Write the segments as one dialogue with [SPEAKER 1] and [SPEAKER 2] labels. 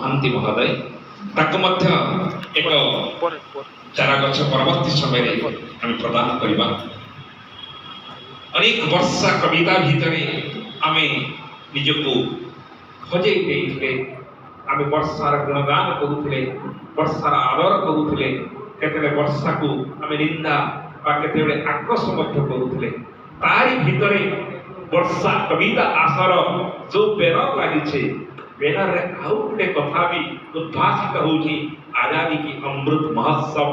[SPEAKER 1] महांती महोदय ताको मध्य एक चारा गछ परवर्ती समय आम प्रदान करवा। अनेक वर्षा कविता भितर आम निजको खोजे आम वर्षार गुणगान करुले, वर्षार आदर करुले, केते वर्षा को आम निंदा केते आक्रोश करुले। तारी भितरे वर्षा कविता आसर जो बैनर लगी बैनर रे आउ गोटे कथा भी उद्भासित होउछि आजादी की अमृत महोत्सव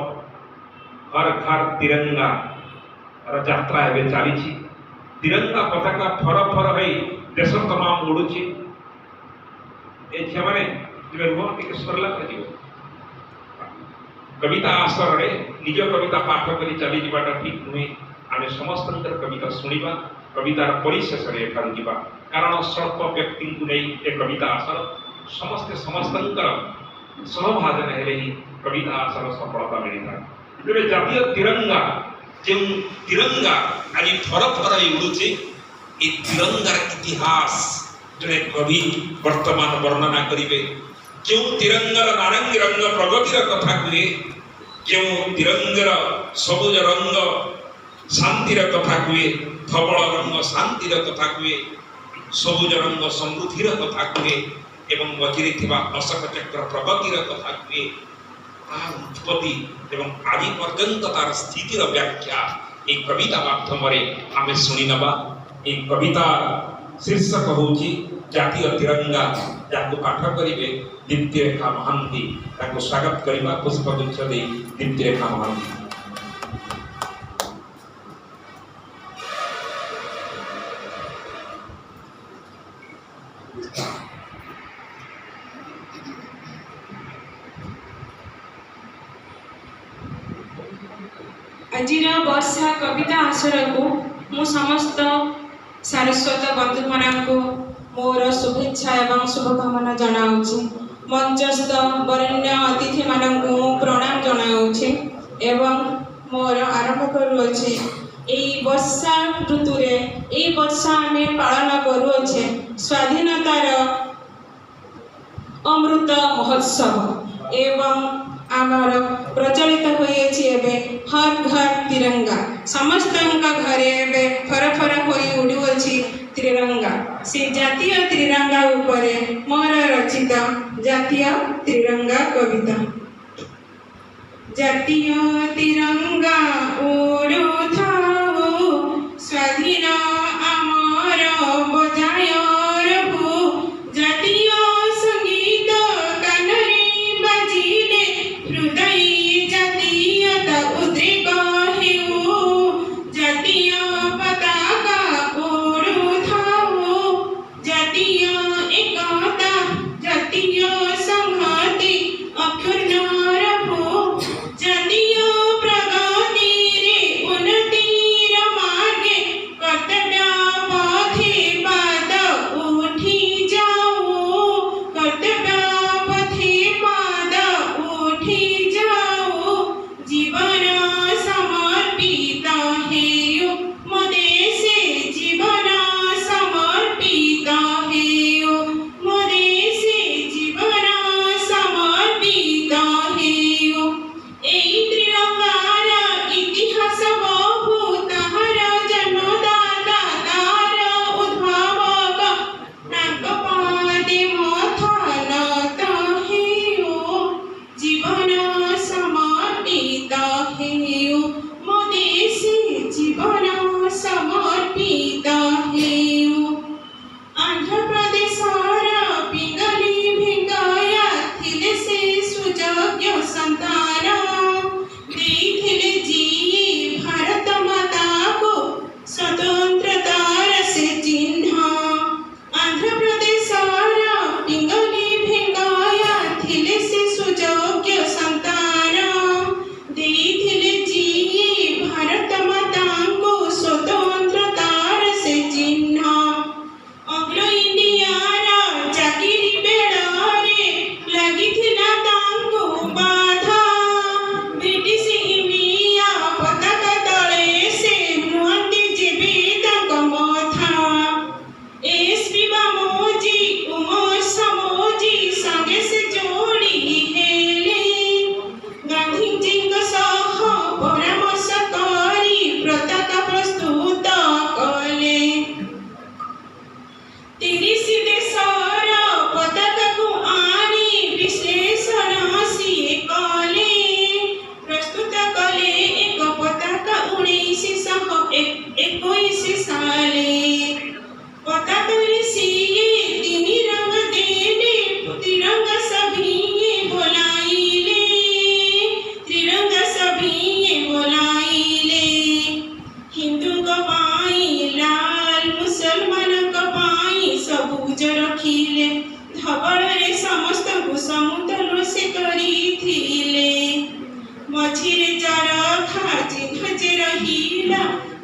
[SPEAKER 1] हर घर तिरंगा यात्रा एवं चली। तिरंगा पताका फर फर हो देश तमाम उड़ुछि। ए झिया माने रुह टिके सरला कर कविता आसर रे निज कविता पाठ करी चली जीवाटा ठीक नुहे। आम समस्त कविता शुणा कवितार परिशेष जा कारण स्वल्प व्यक्ति को नहीं ए कविता आसर समस्ते समस्त सहभाजन हेले ही कविता आसर सफलता मिलता। तेरे जातीय तिरंगा जो तिरंगा आज थर थर उड़ुचे ये तिरंगार इतिहास जड़े कवि वर्तमान वर्णना करेंगे। जो तिरंगार नारंगी रंग प्रगतिर कथा कहे, जो तिरंगार सबुज रंग शांतिर कथा कहे, धवल रंग शांतिर कथा कहे, सबुज रंग समृद्धिर कथा कहे एवं मझिरे थिबा अशोक चक्र प्रगतिर कथा कहे। उत्पत्ति एवं आदि पर्यंत तार स्थितिर व्याख्या एक कविता माध्यम आम शुणी नवा। एक कविता शीर्षक होची जातीय तिरंगा, जाको पाठ करेंगे दीप्ति रेखा महांती। ताको स्वागत करवा पुष्पगुच्छ दे दीप्ति रेखा महांती।
[SPEAKER 2] आजिर वर्षा कविता आसर को मु समस्त सारस्वत बंधु मान को मोर शुभेच्छा एवं शुभकामना जनाऊँगी। मंचस्थ वरेण्य अतिथि मान को प्रणाम जनाऊँगी एवं मोर आरंभ करुचे। यही वर्षा ऋतु रे यही वर्षा आम पालन करुचे स्वाधीनतार अमृत महोत्सव एवं आमर प्रचलित होइए हर घर तिरंगा। समस्त घरे एबे फर फर होई उड़ुअछि तिरंगा। से जातीय तिरंगा उपरे मोर रचित जातीय तिरंगा कविता। जातीय तिरंगा उड़ुथाओ स्वाधीन आमर बजाय रहु। जातीय संगीत कानरे बाजिले हृदय जातीयता उद्रेक हेउ। जातीय पताका उड़ुथाओ जातीय एकता जातीय संहति अक्षुण्ण रहु। जातीय प्रगति रे उन्नतिर मार्गे कर्तव्य पथे पाद उठी जाओ। कर्तव्य पथे पाद उठी जाओ। जीवन समर्पित हेउ मो देशे जीवन समर्पित हेउ मो देशे जीवन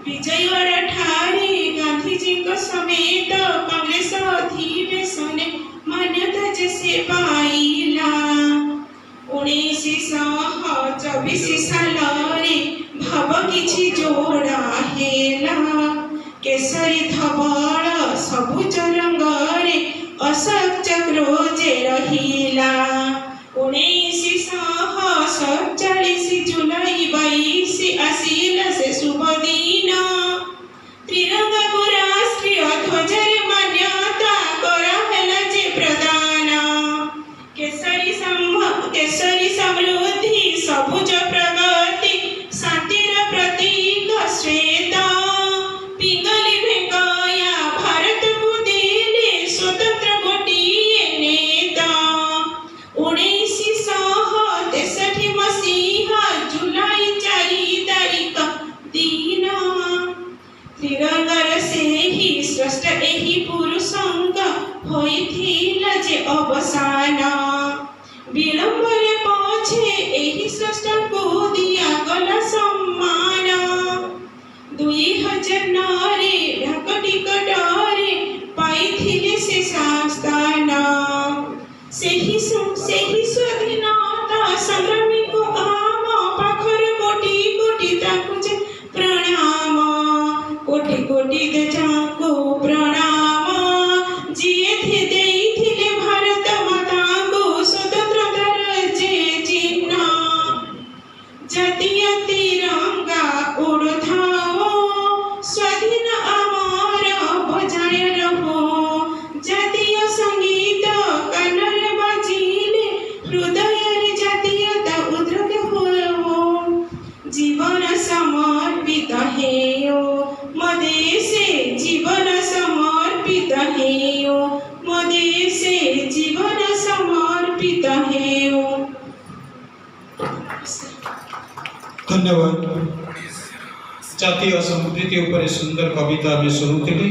[SPEAKER 2] विजयवाड़ा ठारे गांधीजी को समेत कांग्रेस अधिवेशन मान्यता जैसे पाइला 1924 साल भाव किछि जोड़ा हेला केसरी धवल सबुज रंगरे अशोक चक्र जे रहिला 1947 जुलाई 22 आसिला से शुभ दिन त्रिरंगा को राष्ट्रीय ध्वज मान्यता कराहेला जे प्रदान केसरी समृद्धि सबुज प्रगति शांतिर प्रतीक श्वेत पिंगली भेंकया भारत को देले स्वतंत्र गोटिए नेता 1963 मसीहा जुलाई 4 तारिख दिन त्रिरंगार से ही श्रेष्ठ एही पुरुषंग होइथिला जे अवसान विलंबरे पछे एही श्रेष्ठ को दिया गला सम्मान 2009 रे ढाक टिकटरे पाइथिले से स्थान सेही स्वाधीनता संग्रामी को आम पाखर कोटि कोटि ताकु जे प्रणाम कोटि कोटि दे जाको प्रणाम जिए थे देइथिले भारत माता को स्वतंत्रतार जे चिन्ह जातीय तिरंगा उड़ाओ स्वाधीन अमर बजाय रहो जातीय संगीत कानरे बाजिले हृदय जातीयता उद्रेक हो जीवन समर्पित हेयो मदेशे जीवन समर्पित हेयो मदेशे जीवन समर्पित हेयो।
[SPEAKER 3] धन्यवाद। जातीय संस्कृति उपर सुंदर कविता आम शुणुले।